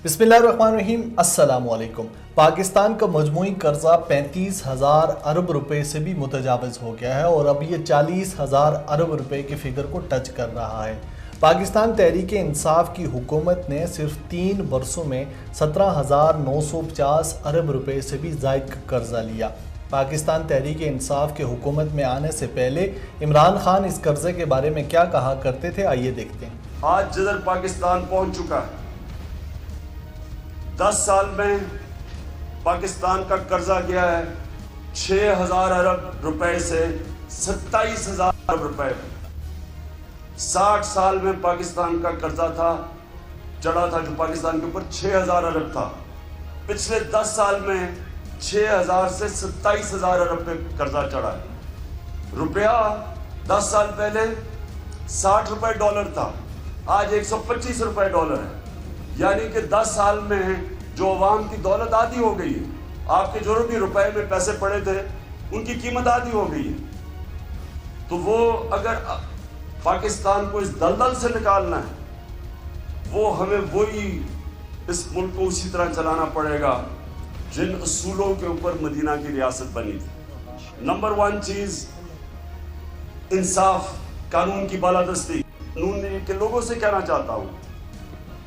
बिस्मिल्लाहिर्रहमानिर्रहीम, अस्सलाम वालेकुम। पाकिस्तान का मजमूई कर्जा 35,000 अरब रुपए से भी मुतजावज़ हो गया है और अब ये 40,000 अरब रुपए की फ़िगर को टच कर रहा है। पाकिस्तान तहरीक इंसाफ की हुकूमत ने सिर्फ 3 बरसों में 17,950 अरब रुपए से भी ज़ायद का कर्जा लिया। पाकिस्तान तहरीक इंसाफ के हुकूमत में आने से पहले इमरान खान इस कर्जे के बारे में क्या कहा करते थे, आइए देखते हैं। आज जिधर पाकिस्तान पहुंच चुका है, 10 साल में पाकिस्तान का कर्जा गया है 6,000 अरब रुपए से 27,000 अरब रुपए। 60 साल में पाकिस्तान का कर्जा चढ़ा था जो पाकिस्तान के ऊपर 6,000 अरब था। पिछले 10 साल में 6,000 से 27,000 अरब पे कर्जा चढ़ा है। रुपया 10 साल पहले 60 रुपए डॉलर था, आज 125 रुपए डॉलर है। यानी कि 10 साल में जो अवाम की दौलत आधी हो गई है। आपके जो भी रुपए में पैसे पड़े थे उनकी कीमत आधी हो गई है। तो वो अगर पाकिस्तान को इस दलदल से निकालना है, वो हमें वही इस मुल्क को उसी तरह चलाना पड़ेगा जिन असूलों के ऊपर मदीना की रियासत बनी थी। नंबर 1 चीज इंसाफ, कानून की बालादस्ती। नून लीग के लोगों से कहना चाहता हूं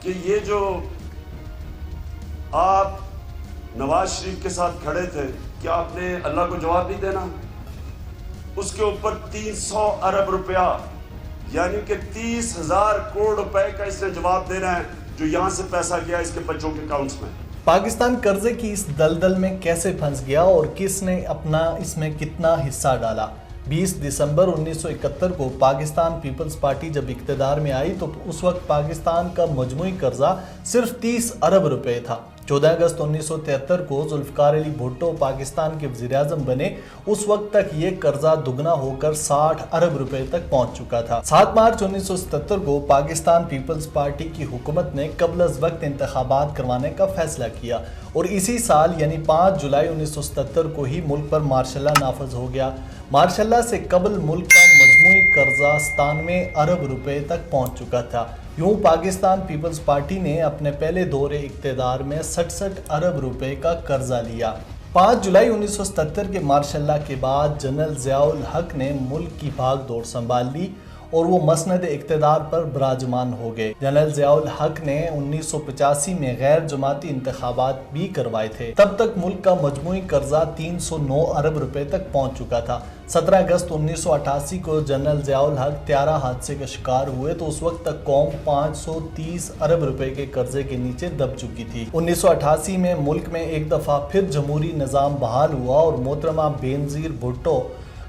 कि ये जो आप नवाज शरीफ के साथ खड़े थे, कि आपने अल्लाह को जवाब नहीं देना? उसके ऊपर 300 अरब रुपया यानी कि 30,000 करोड़ रुपए का इसने जवाब देना है जो यहां से पैसा गया इसके बच्चों के अकाउंट्स में। पाकिस्तान कर्जे की इस दलदल में कैसे फंस गया और किसने अपना इसमें कितना हिस्सा डाला? 20 दिसंबर 1971 को पाकिस्तान पीपल्स पार्टी जब इक़्तिदार में आई तो उस वक्त पाकिस्तान का मजमूई कर्जा सिर्फ 30 अरब रुपए था। 14 अगस्त 1973 को जुल्फ़िकार अली भुट्टो पाकिस्तान के वज़ीर-ए-आज़म बने। उस वक्त तक ये कर्जा दुगना होकर 60 अरब रुपए तक पहुंच चुका था। 7 मार्च 1977 को पाकिस्तान पीपल्स पार्टी की हुकूमत ने क़ब्ल-अज़-वक़्त इंतख़ाबात करवाने का फैसला किया और इसी साल यानी 5 जुलाई 1977 को ही मुल्क पर मार्शल लॉ नाफज हो गया। मार्शल लॉ से कबल मुल्क का मजमूई कर्जा 97 अरब रुपए तक पहुंच चुका था। यूं पाकिस्तान पीपल्स पार्टी ने अपने पहले दौरे इक़्तिदार में 67 अरब रुपए का कर्जा लिया। 5 जुलाई 1977 के मार्शल लॉ के बाद जनरल ज़िया-उल हक ने मुल्क की भाग दौड़ संभाल ली और वो मसनद इक़्तिदार पर विराजमान हो गए। जनरल ज़िया-उल हक ने 1985 में गैर जमाती इंतखाबात भी करवाए थे। तब तक मुल्क का मजमूई कर्जा 309 अरब रुपए तक पहुंच चुका था। 17 अगस्त 1988 को जनरल ज़िया-उल हक त्यारा हादसे का शिकार हुए तो उस वक्त तक कौम 530 अरब रुपए के कर्जे के नीचे दब चुकी थी। 1988 में मुल्क में एक दफ़ा फिर जमहूरी निज़ाम बहाल हुआ और मोहतरमा बेनज़ीर भुट्टो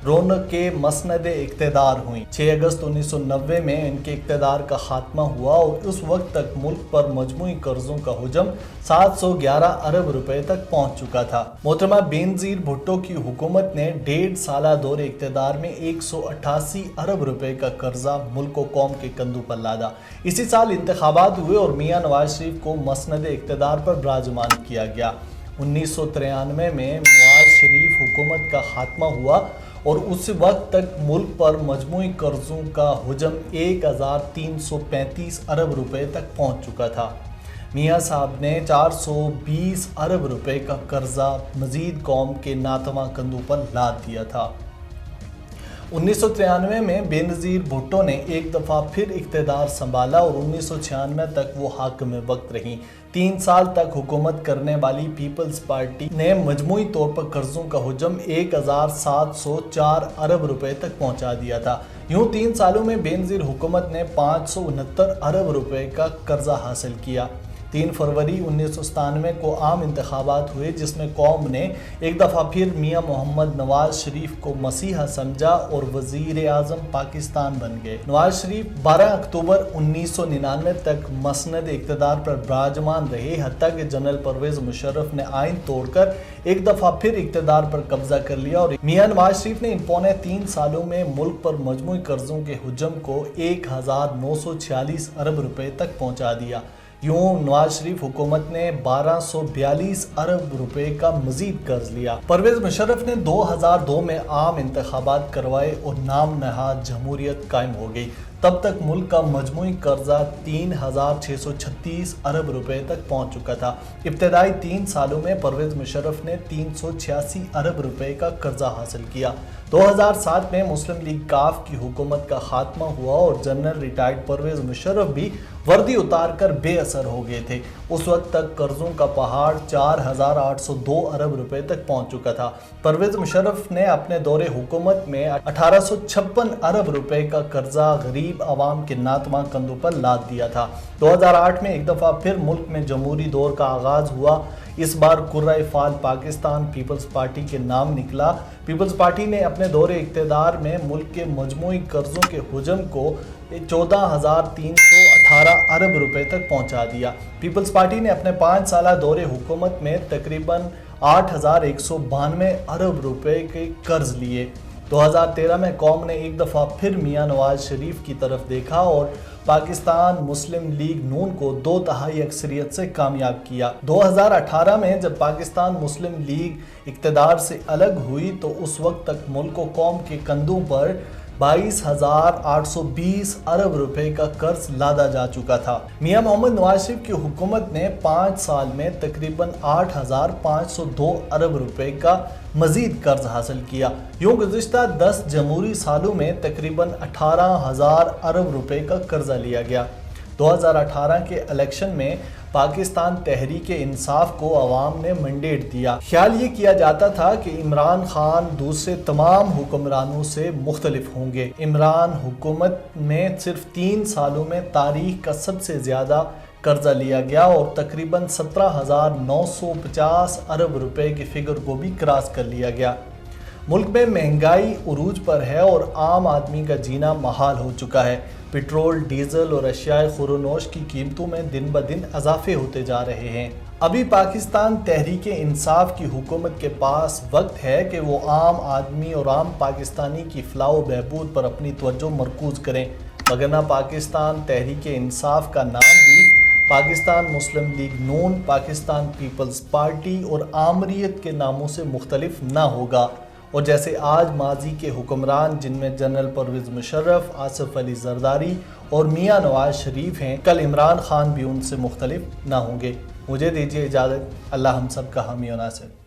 रौनक के मसनद इक़्तिदार हुई। 6 अगस्त 1990 में इनके इक़्तिदार का खात्मा हुआ और उस वक्त तक मुल्क पर मजमूई कर्जों का हुजम 711 अरब रुपए तक पहुंच चुका था। मोहतरमा बेनज़ीर भुट्टो की हुकूमत ने 1.5 साला दौरे इक़्तिदार में 188 अरब रुपए का कर्जा मुल्क व कौम के कंधों पर लादा। इसी साल इंतखाबात हुए और मियाँ नवाज शरीफ को मसनद इक़्तिदार पर विराजमान किया गया। 1993 में नवाज शरीफ हुकूमत का खात्मा हुआ और उस वक्त तक मुल्क पर मजमूई कर्जों का हुजम 1,335 अरब रुपए तक पहुंच चुका था। मियाँ साहब ने 420 अरब रुपए का कर्जा मजीद कौम के नातवा कंधों पर लाद दिया था। 1993 में बेनज़ीर भुट्टो ने एक दफ़ा फिर इक़्तिदार संभाला और 1996 तक वो हाकिम वक्त रही। 3 साल तक हुकूमत करने वाली पीपल्स पार्टी ने मजमूई तौर पर कर्जों का हुजम 1,704 अरब रुपए तक पहुंचा दिया था। यूं 3 सालों में बेनज़ीर हुकूमत ने 569 अरब रुपए का कर्जा हासिल किया। 3 फरवरी 1997 को आम इंतखाबात हुए जिसमें कौम ने एक दफ़ा फिर मियाँ मोहम्मद नवाज शरीफ को मसीहा समझा और वज़ीर-ए-आज़म पाकिस्तान बन गए। नवाज शरीफ 12 अक्टूबर 1999 तक मसनद इक़्तिदार पर विराजमान रहे, हत्ता कि जनरल परवेज़ मुशर्रफ ने आइन तोड़कर एक दफ़ा फिर इक़्तिदार पर कब्जा कर लिया और मियाँ नवाज शरीफ ने इन पौने 3 सालों में मुल्क पर मजमूई कर्जों के हुजम को 1,946 अरब रुपए तक पहुँचा दिया। यूं नवाज शरीफ हुकूमत ने 1242 अरब रुपए का मजीद कर्ज लिया। परवेज मुशर्रफ ने 2002 में आम इंतखाबात करवाए और नाम नहाद जमहूरियत कायम हो गई। तब तक मुल्क का मजमूई कर्जा 3,636 अरब रुपए तक पहुंच चुका था। इब्तदाई 3 सालों में परवेज मुशर्रफ ने 386 अरब रुपए का कर्जा हासिल किया। 2007 में मुस्लिम लीग काफ की हुकूमत का खात्मा हुआ और जनरल रिटायर्ड परवेज मुशर्रफ भी वर्दी उतार कर बेअसर हो गए थे। उस वक्त तक कर्जों का पहाड़ 4,802 अरब रुपए तक पहुंच चुका था। परवेज मुशर्रफ ने अपने दौरे हुकूमत में 1856 अरब रुपए का कर्जा गरीब आवाम के नातमा कंधों पर लाद दिया था। 2008 में एक दफ़ा फिर मुल्क में जमहूरी दौर का आगाज हुआ। इस बार कुर्राए फाल पाकिस्तान पीपल्स पार्टी के नाम निकला। पीपल्स पार्टी ने अपने दौरे इक़्तिदार में मुल्क के मजमूई कर्जों के हुजम को 14,318 अरब रुपए तक पहुंचा दिया। पीपल्स पार्टी ने अपने 5 साला दौरे हुकूमत में तकरीबन 8,192 अरब रुपए के कर्ज लिए। 2013 में कौम ने एक दफ़ा फिर मियां नवाज शरीफ की तरफ देखा और पाकिस्तान मुस्लिम लीग नून को 2/3 अक्सरियत से कामयाब किया। 2018 में जब पाकिस्तान मुस्लिम लीग इक़्तिदार से अलग हुई तो उस वक्त तक मुल्क व कौम के कंधों पर 22,820 अरब रुपए का कर्ज लादा जा चुका था। मियां मोहम्मद नवाज शरीफ की हुकूमत ने 5 साल में तकरीबन 8,502 अरब रुपए का मजीद कर्ज हासिल किया। यूं गुज़िश्ता 10 जमहूरी सालों में तकरीबन 18,000 अरब रुपए का कर्जा लिया गया। 2018 के इलेक्शन में पाकिस्तान तहरीक इंसाफ को अवाम ने मैंडेट दिया। ख्याल ये किया जाता था कि इमरान खान दूसरे तमाम हुक्मरानों से मुख्तलिफ होंगे। इमरान हुकूमत में सिर्फ 3 सालों में तारीख का सबसे ज़्यादा कर्जा लिया गया और तकरीबन 17,950 अरब रुपए के फिगर को भी क्रॉस कर लिया गया। मुल्क में महंगाई उरूज पर है और आम आदमी का जीना महाल हो चुका है। पेट्रोल, डीजल और अशियाए खुरोनोश की कीमतों में दिन ब दिन इजाफे होते जा रहे हैं। अभी पाकिस्तान तहरीक इंसाफ की हुकूमत के पास वक्त है कि वो आम आदमी और आम पाकिस्तानी की फलाह बहबूद पर अपनी तवज्जो मरकूज करें, वगरना पाकिस्तान तहरीक इंसाफ का नाम भी पाकिस्तान मुस्लिम लीग नून, पाकिस्तान पीपल्स पार्टी और आमरीत के नामों से मुख्तलिफ ना होगा। और जैसे आज माजी के हुक्मरान जिनमें जनरल परवेज मुशर्रफ, आसिफ अली जरदारी और मियां नवाज शरीफ हैं, कल इमरान खान भी उनसे मुख्तलिफ ना होंगे। मुझे दीजिए इजाज़त। अल्लाह हम सब का हामी और नासिर।